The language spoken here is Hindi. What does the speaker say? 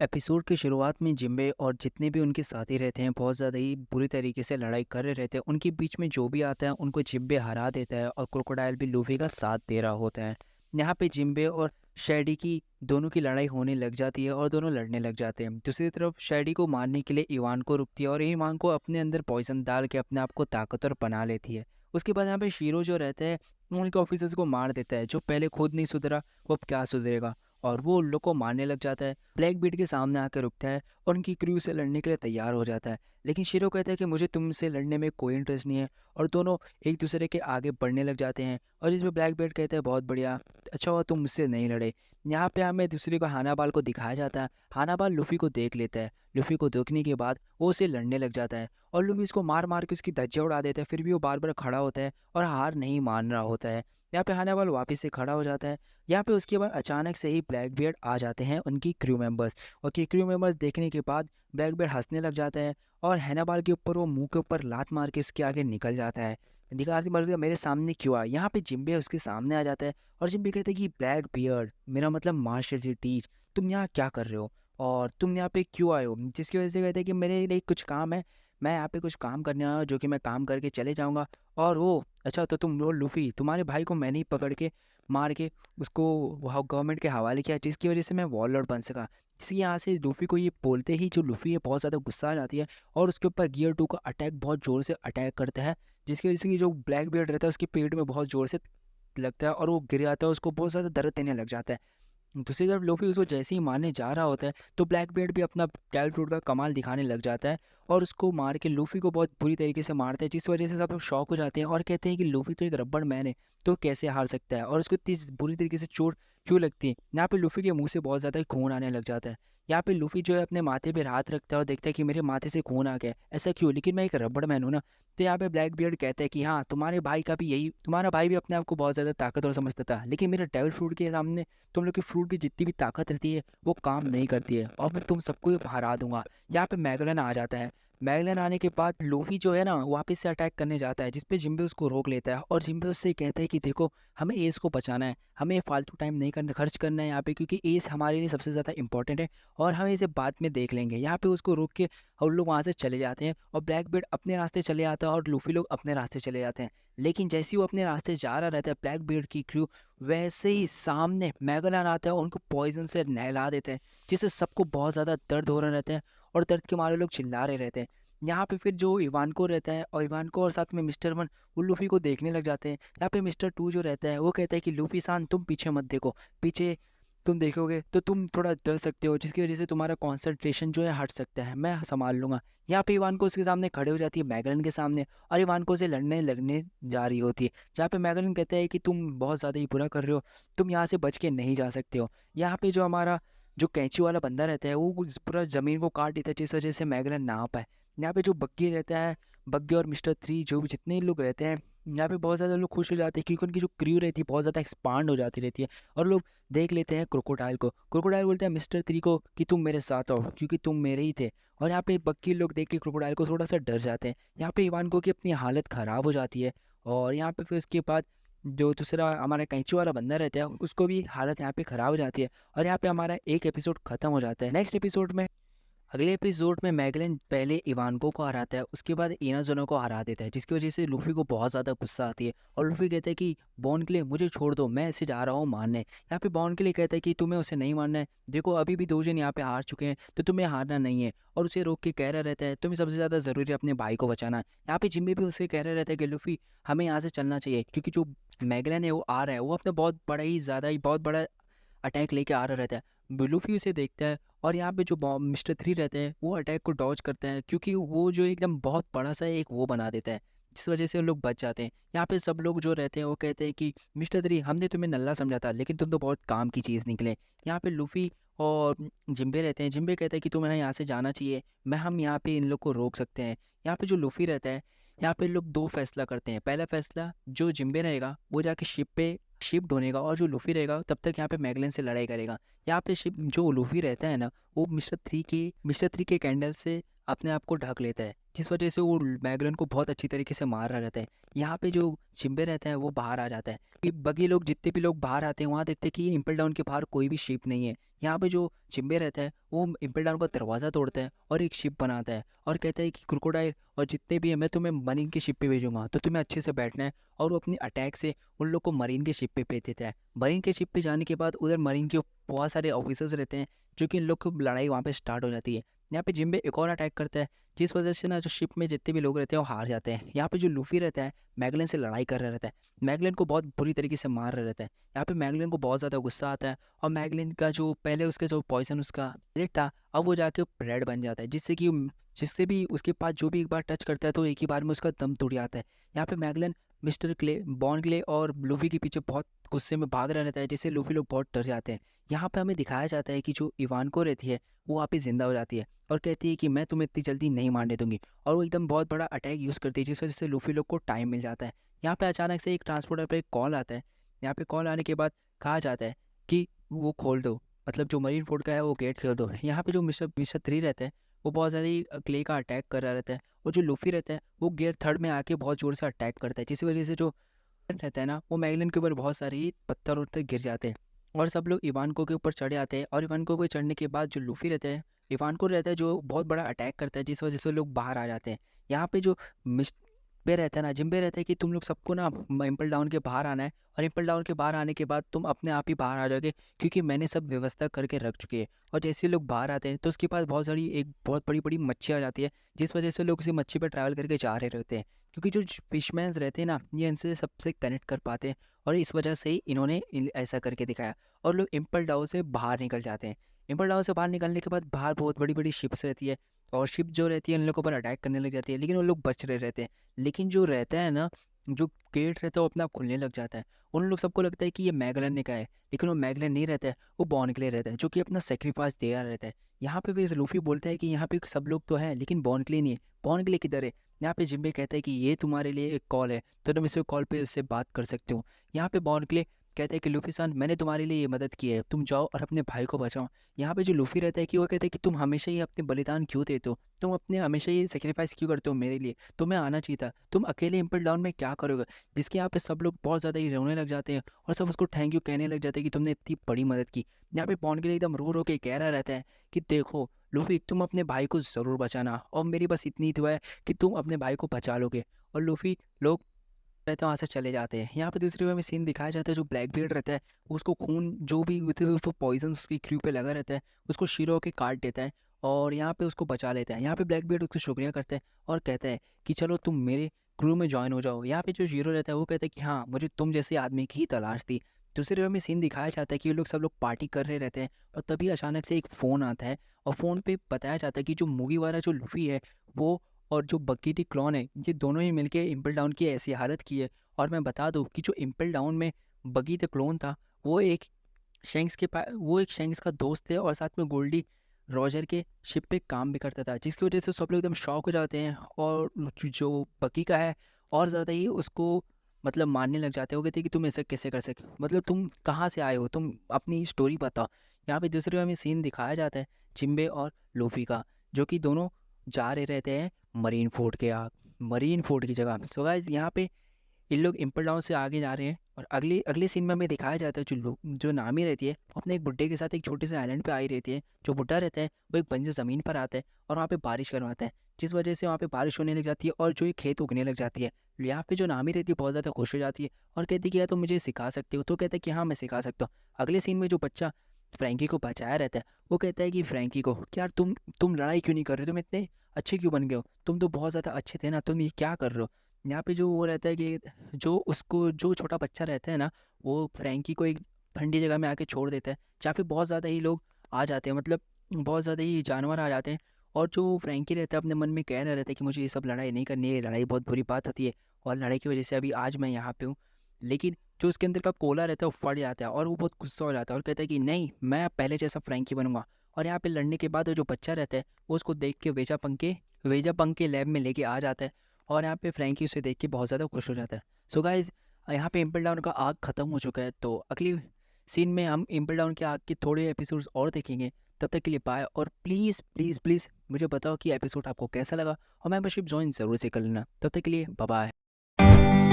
एपिसोड की शुरुआत में जिम्बे और जितने भी उनके साथी रहते हैं बहुत ज़्यादा ही बुरी तरीके से लड़ाई कर रहे रहते हैं। उनके बीच में जो भी आता है उनको जिम्बे हरा देता है और क्रोकोडाइल भी लूफी का साथ दे रहा होता है। यहाँ पे जिम्बे और शैडी की दोनों की लड़ाई होने लग जाती है और दोनों लड़ने लग जाते हैं। दूसरी तरफ शैडी को मारने के लिए इवान को रुकती है और इवान को अपने अंदर पॉइजन डाल के अपने आप को ताकतवर बना लेती है। उसके बाद यहाँ पे शीरो जो रहता है उनके ऑफिसर्स को मार देता है। जो पहले खुद नहीं सुधरा वो अब क्या सुधरेगा, और वो उन लोग को मारने लग जाता है। ब्लैक बीट के सामने आकर रुकता है और उनकी क्रू से लड़ने के लिए तैयार हो जाता है। लेकिन शीरो कहता है कि मुझे तुमसे लड़ने में कोई इंटरेस्ट नहीं है, और दोनों एक दूसरे के आगे बढ़ने लग जाते हैं। और जिसमें ब्लैक बीट कहता है बहुत बढ़िया, अच्छा हुआ तुम मुझसे नहीं लड़े। यहाँ पे हमें दूसरे को हानाबाल को दिखाया जाता है। हानाबाल लूफी को देख लेता है। लूफी को देखने के बाद वो उसे लड़ने लग जाता है और लूफी इसको मार मार के उसकी धज्जियां उड़ा देता है। फिर भी वो बार बार खड़ा होता है और हार नहीं मान रहा होता है। यहाँ पे हानाबाल वापस से खड़ा हो जाता है। यहाँ पे उसके बाद अचानक से ही ब्लैक बियर्ड आ जाते हैं उनकी क्रू मेंबर्स, और कि क्रू मेंबर्स देखने के बाद ब्लैक बियर्ड हंसने लग जाता है और हैनाबाल के ऊपर वो मुंह के ऊपर लात मार के इसके आगे निकल जाता है। निकाल के मेरे सामने क्यों आया। यहाँ पे जिम्बे उसके सामने आ जाता है और जिम्बे कहते हैं कि ब्लैक बियर्ड, मेरा मतलब मार्शल जी टीच, तुम यहाँ क्या कर रहे हो और तुम यहाँ पे क्यों आए हो। जिसकी वजह से कहते हैं कि मेरे लिए कुछ काम है, मैं यहाँ पे कुछ काम करने आया हूँ जो कि मैं काम करके चले जाऊँगा। और वो अच्छा, तो तुम वो लूफी, तुम्हारे भाई को मैंने ही पकड़ के मार के उसको वहाँ गवर्नमेंट के हवाले किया, जिसकी वजह से मैं वॉरलॉर्ड बन सका। इसलिए यहाँ से लूफी को ये बोलते ही जो लूफी है बहुत ज़्यादा गुस्सा आ जाती है और उसके ऊपर गियर 2 का अटैक बहुत ज़ोर से अटैक करता है। जिसकी वजह से कि जो ब्लैक बियर्ड रहता है उसके पेट में बहुत ज़ोर से लगता है और वो गिर जाता है, उसको बहुत ज़्यादा दर्द देने लग जाता है। दूसरी तरफ लूफी उसको जैसे ही मारने जा रहा होता है तो ब्लैक बियर्ड भी अपना टैल फ्रूट का कमाल दिखाने लग जाता है और उसको मार के लूफी को बहुत बुरी तरीके से मारता है, जिस वजह से सब लोग शॉक हो जाते हैं और कहते हैं कि लूफी तो एक रबड़ मैन है, तो कैसे हार सकता है और उसको इतनी बुरी तरीके से चोट क्यों लगती है। यहाँ पे लूफी के मुंह से बहुत ज़्यादा खून आने लग जाता है। यहाँ पे लूफी जो है अपने माथे पे हाथ रखता है और देखता है कि मेरे माथे से खून आ गया, ऐसा क्यों, लेकिन मैं एक रबड़ मैन हूँ ना। तो यहाँ पे ब्लैक बियर्ड कहता है कि हाँ, तुम्हारे भाई का भी यही, तुम्हारा भाई भी अपने आप को बहुत ज़्यादा ताकतवर समझता था, लेकिन मेरे डेविल फ्रूट के सामने तुम लोग की फ्रूट की जितनी भी ताकत रहती है वो काम नहीं करती है और मैं तुम सबको हरा दूंगा। यहाँ पे मैगलन आ जाता है। मैगलन आने के बाद लूफी जो है ना वापस से अटैक करने जाता है, जिसपे जिम्बे उसको रोक लेता है और जिम्बे उससे कहता है कि देखो, हमें एस को बचाना है, हमें फालतू टाइम नहीं करना, खर्च करना है यहाँ पे, क्योंकि एस हमारे लिए सबसे ज़्यादा इंपॉर्टेंट है और हम इसे बाद में देख लेंगे। यहाँ पे उसको रोक के हम लोग वहाँ से चले जाते हैं और ब्लैक बियर्ड अपने रास्ते चले जाता है और लूफी लोग अपने रास्ते चले जाते हैं। लेकिन जैसे ही वो अपने रास्ते जा रहा रहता है ब्लैक बियर्ड की क्रू, वैसे ही सामने मैगलन आता है और उनको पॉइजन से नहला देते हैं, जिससे सबको बहुत ज़्यादा दर्द हो रहा रहता है और दर्द के मारे लोग चिल्ला रहे रहते हैं। यहाँ पे फिर जो इवानको रहता है और इवानको और साथ में मिस्टर वन वो लूफी को देखने लग जाते हैं। यहाँ पे मिस्टर टू जो रहता है वो कहता है कि लूफी सान, तुम पीछे मत देखो, पीछे तुम देखोगे तो तुम थोड़ा डर सकते हो, जिसकी वजह से तुम्हारा कंसंट्रेशन जो है हट सकता है, मैं संभाल लूंगा। यहाँ पे इवानको उसके सामने खड़े हो जाती है मैगलन के सामने और इवानको से लड़ने लगने जा रही होती है, जहाँ पे मैगलन कहता है कि तुम बहुत ज़्यादा ही बुरा कर रहे हो, तुम यहाँ से बच के नहीं जा सकते हो। यहाँ पे जो हमारा जो कैंची वाला बंदा रहता है वो पूरा ज़मीन को काट देता है, जिस वजह से मैगलन ना पाए। यहाँ पे जो बग्गी रहता है, बग्गी और मिस्टर थ्री जो भी जितने लोग रहते हैं, यहाँ पे बहुत ज़्यादा लोग खुश हो जाते हैं क्योंकि उनकी जो क्रू रहती है बहुत ज़्यादा एक्सपांड हो जाती रहती है और लोग देख लेते हैं क्रोकोडाइल को। क्रोकोडाइल बोलते हैं मिस्टर थ्री को कि तुम मेरे साथ आओ क्योंकि तुम मेरे ही थे, और यहाँ पे बग्गी लोग देख के क्रोकोडाइल को थोड़ा सा डर जाते हैं। यहाँ पे इवानको की अपनी हालत ख़राब हो जाती है और यहाँ पे फिर उसके बाद जो दूसरा हमारा कैंची वाला बंदा रहता है उसको भी हालत यहाँ पे ख़राब हो जाती है और यहाँ पे हमारा एक एपिसोड ख़त्म हो जाता है। नेक्स्ट एपिसोड में, अगले एपिसोड में मैगलन पहले इवानको को हराता है, उसके बाद इनाज़ुना को हरा देता है, जिसकी वजह से लूफी को बहुत ज़्यादा गुस्सा आती है और लूफी कहता है कि बॉन के लिए मुझे छोड़ दो, मैं ऐसे जा रहा हूँ मारने। यहाँ पे बॉन के लिए कहता है कि तुम्हें उसे नहीं मारना है, देखो अभी भी 2 जन यहाँ पे हार चुके हैं तो तुम्हें हारना नहीं है, और उसे रोक के कह रहा रहता है तुम्हें सबसे ज़्यादा ज़रूरी है अपने भाई को बचाना। यहाँ पे जिम्बे भी उसे कह रहा रहता है कि लूफी हमें यहाँ से चलना चाहिए, क्योंकि जो मैगलन है वो आ रहा है, वो अपना बहुत बड़ा ही ज़्यादा ही बहुत बड़ा अटैक लेके आ रहा रहता है। लूफी उसे देखता है और यहाँ पे जो मिस्टर थ्री रहते हैं वो अटैक को डॉज करते हैं, क्योंकि वो जो एकदम बहुत बड़ा सा एक वो बना देता है, जिस वजह से वो लोग बच जाते हैं। यहाँ पे सब लोग जो रहते हैं वो कहते हैं कि मिस्टर थ्री, हमने तुम्हें नल्ला समझा था लेकिन तुम तो बहुत काम की चीज़ निकले। यहाँ पे लूफी और जिम्बे रहते हैं। जिम्बे कहते हैं कि तुम्हें यहाँ से जाना चाहिए, हम यहाँ पे इन लोग को रोक सकते हैं। यहाँ पे जो लूफी रहता है, यहाँ पे लोग 2 फैसला करते हैं। पहला फैसला, जो जिम्बे रहेगा वो जाके शिप पे शिप ढूंढेगा और जो लूफी रहेगा तब तक यहाँ पे मैगलन से लड़ाई करेगा। यहाँ पे शिप जो लूफी रहता है ना वो मिस्टर थ्री के कैंडल से अपने आप को ढक लेता है, जिस वजह से वो मैगलन को बहुत अच्छी तरीके से मार रहा रहता है। यहाँ पे जो जिम्बे रहता है वो बाहर आ जाता है कि बाकी लोग जितने भी लोग बाहर आते हैं वहाँ देखते हैं कि इम्पल डाउन के बाहर कोई भी शिप नहीं है। यहाँ पे जो जिम्बे रहता है वो इम्पल डाउन का दरवाज़ा तोड़ता है और एक शिप बनाता है और कहता है कि क्रोकोडाइल और जितने भी हैं मैं तुम्हें मरीन की शिप पे भेजूंगा, तो तुम्हें अच्छे से बैठना है। और वो अपनी अटैक से उन लोग को मरीन के शिप पे भेज देता है। मरीन के शिप पे जाने के बाद उधर मरीन के बहुत सारे ऑफिसर्स रहते हैं, जो कि इन लोग की लड़ाई वहाँ पे स्टार्ट हो जाती है। यहाँ पे जिम्बे एक और अटैक करता है, जिस वजह से ना जो शिप में जितने भी लोग रहते हैं वो हार जाते हैं। यहाँ पे जो लूफी रहता है मैगलन से लड़ाई कर रहा रहता है, मैगलन को बहुत बुरी तरीके से मार रहा रहता है। यहाँ पे मैगलन को बहुत ज़्यादा गुस्सा आता है और मैगलन का जो पहले उसके जो पॉइजन उसका प्लेट था अब वो जाके रेड बन जाता है, जिससे भी उसके पास जो भी एक बार टच करता है तो एक ही बार में उसका दम टूट जाता है। यहाँ पे मैगलन मिस्टर क्ले बॉन क्ले और लूफी के पीछे बहुत गुस्से में भाग रहा रहता है, जिससे लूफी लोग बहुत डर जाते हैं। यहाँ पे हमें दिखाया जाता है कि जो इवानको रहती है वो वापस जिंदा हो जाती है और कहती है कि मैं तुम्हें इतनी जल्दी नहीं मारने दूंगी, और वो एकदम बहुत बड़ा अटैक यूज़ करती है, जिस वजह से लूफी लोग को टाइम मिल जाता है। यहाँ पे अचानक से एक ट्रांसपोर्टर पे एक कॉल आता है। यहाँ पे कॉल आने के बाद कहा जाता है कि वो खोल दो, मतलब जो मरीन फोर्ड का है वो गेट खोल दो। यहाँ पे जो मिस्टर मिस्टर थ्री रहता है वो बहुत ज़्यादा ही क्ले का अटैक कर रहा रहता है, और जो लूफी रहता है वो गेट थर्ड में आके बहुत ज़ोर से अटैक करता है, जिसकी वजह से जो रहता है ना वो मैगलन के ऊपर बहुत सारी पत्थर उत्तर गिर जाते हैं और सब लोग इवानको के ऊपर चढ़े आते हैं। और इवानको पे चढ़ने के बाद जो लूफी रहता है इवानको रहता है जो बहुत बड़ा अटैक करता है, जिस वजह से लोग बाहर आ जाते हैं। यहाँ पे जो पे रहता है ना जिम्बे रहता है कि तुम लोग सबको ना इम्पल डाउन के बाहर आना है, और इम्पल डाउन के बाहर आने के बाद तुम अपने आप ही बाहर आ जाओगे, क्योंकि मैंने सब व्यवस्था करके रख चुकी है। और जैसे लोग बाहर आते हैं तो उसके पास बहुत बड़ी बड़ी मच्छी आ जाती है, जिस वजह से लोग उसी मच्छी पर ट्रैवल करके जा रहे रहते हैं, क्योंकि जो फिशमैन्स रहते हैं ना ये इनसे सबसे कनेक्ट कर पाते हैं, और इस वजह से ही इन्होंने ऐसा करके दिखाया। और लोग इम्पल डाउन से बाहर निकल जाते हैं। इम्पल डाउन से बाहर निकलने के बाद बाहर बहुत बड़ी बड़ी शिप्स रहती है, और शिप जो रहती है इन लोगों पर अटैक करने लग जाती है, लेकिन वो लोग बच रहे रहते हैं। लेकिन जो रहता है ना जो गेट रहता है वो अपना खुलने लग जाता है। उन लोग सबको लगता है कि ये मैगलन ने कहा है, लेकिन वो मैगलन नहीं रहता है, वो बॉन के लिए रहता है, जो कि अपना सेक्रीफाइस दे रहा रहता है। यहाँ पे भी लूफी बोलता है कि यहाँ पे सब लोग तो हैं लेकिन बॉन के लिए नहीं है। बॉन के लिए किधर है? यहाँ पे जिम्बे कहता है कि ये तुम्हारे लिए एक कॉल है, तो तुम इस कॉल पे उससे बात कर सकते हो। यहाँ पे बॉन के लिए कहते हैं कि लूफी सान मैंने तुम्हारे लिए ये मदद की है, तुम जाओ और अपने भाई को बचाओ। यहाँ पे जो लूफी रहता है कि वो कहता है कि तुम हमेशा ही अपने बलिदान क्यों देते हो, तुम अपने हमेशा ये सेक्रीफाइस क्यों करते हो मेरे लिए, तुम्हें आना चाहिए था, तुम अकेले इम्पल डाउन में क्या करोगे। जिसके यहाँ पे सब लोग बहुत ज़्यादा ही रोने लग जाते हैं और सब उसको थैंक यू कहने लग जाते हैं कि तुमने इतनी बड़ी मदद की। यहाँ पे पॉन के लिए एकदम रो रो के कह रहा रहता है कि देखो लूफी तुम अपने भाई को ज़रूर बचाना, और मेरी बस इतनी दुआ है कि तुम अपने भाई को बचा लोगे। और लूफी लोग रहते हैं वहाँ से चले जाते हैं। यहाँ पे दूसरी वे में सीन दिखाया जाता है जो ब्लैक बियर्ड रहता है उसको खून जो भी उसको पॉइजन उसकी क्रू पे लगा रहता है उसको शीरो के काट देता है, और यहाँ पे उसको बचा लेता है। यहाँ पे ब्लैक बियर्ड उसको शुक्रिया करता है और कहता है कि चलो तुम मेरे क्रू में ज्वाइन हो जाओ। यहाँ पे जो शीरो रहता है वो कहता है कि हाँ मुझे तुम जैसे आदमी की ही तलाश थी। दूसरी वे में सीन दिखाया जाता है कि ये लोग सब लोग पार्टी कर रहे रहते हैं, और तभी अचानक से एक फ़ोन आता है और फ़ोन पे बताया जाता है कि जो मूवी वाला जो लूफी है वो और जो बग्गी डी क्लॉन है ये दोनों ही मिलके इम्पल डाउन की ऐसी हालत की है। और मैं बता दूं कि जो इम्पल डाउन में बगी द क्लोन था वो एक शेंक्स का दोस्त है, और साथ में गोल्डी रॉजर के शिप पे काम भी करता था, जिसकी वजह से सब लोग एकदम शॉक हो जाते हैं। और जो बगी का है और ज़्यादा ही उसको मतलब मानने लग जाते हैं। वो कहते हैं कि तुम ऐसा कैसे कर सके, मतलब तुम कहाँ से आए हो, तुम अपनी स्टोरी बताओ। यहाँ पे दूसरे में सीन दिखाया जाता है चिम्बे और लोफी का, जो कि दोनों जा रहे रहते हैं मरीन फोर्ट की जगह। सो गाइस यहाँ पे इन लोग इम्पल डाउन से आगे जा रहे हैं, और अगले अगले सीन में हमें दिखाया जाता है जो नामी रहती है वो अपने एक बुड्ढे के साथ एक छोटे से आइलैंड पे आई रहती है। जो बुड्ढा रहता है वो एक बंजर ज़मीन पर आता है और वहाँ पे बारिश करवाता है, जिस वजह से वहाँ पे बारिश होने लग जाती है और जो ये खेत उगने लग जाती है। यहाँ पे जो नामी रहती है बहुत ज़्यादा खुश हो जाती है और कहती है कि यार तुम मुझे सिखा सकते हो, तो कहता है कि हाँ मैं सिखा सकता हूँ। अगले सीन में जो बच्चा फ्रैंकी को बचाया रहता है वो कहता है कि फ्रैंकी को कि यार तुम लड़ाई क्यों नहीं कर रहे, तुम इतने अच्छे क्यों बन गए हो, तुम तो बहुत ज़्यादा अच्छे थे ना, तुम ये क्या कर रहे हो। यहाँ पे जो वो रहता है कि जो छोटा बच्चा रहता है ना वो फ्रैंकी को एक ठंडी जगह में आके छोड़ देता है, जहाँ पे बहुत ज़्यादा ही लोग आ जाते हैं, मतलब बहुत ज़्यादा ही जानवर आ जाते हैं। और जो फ्रैंकी रहता है अपने मन में कह रहा रहता है कि मुझे ये सब लड़ाई नहीं करनी है, लड़ाई बहुत बुरी बात होती है, और लड़ाई की वजह से अभी आज मैं यहाँ पे हूँ। लेकिन जो उसके अंदर का कोला रहता है वो फट जाता है और वो बहुत गुस्सा हो जाता है और कहता है कि नहीं मैं अब पहले जैसा फ्रैंकी बनूंगा। और यहाँ पे लड़ने के बाद वो जो बच्चा रहता है वो उसको देख के वेजा पंक के लैब में लेके आ जाता है, और यहाँ पे फ्रैंकी उसे देख के बहुत ज़्यादा खुश हो जाता है। सो गाइज यहाँ पे इम्पल डाउन का आर्क ख़त्म हो चुका है, तो अगली सीन में हम इम्पल डाउन के आर्क के थोड़े एपिसोड्स और देखेंगे। तब तक के लिए बाय, और प्लीज़ प्लीज़ प्लीज़ मुझे बताओ कि एपिसोड आपको कैसा लगा और मेंबरशिप जॉइन ज़रूर से कर लेना। तब तक के लिए बाय बाय।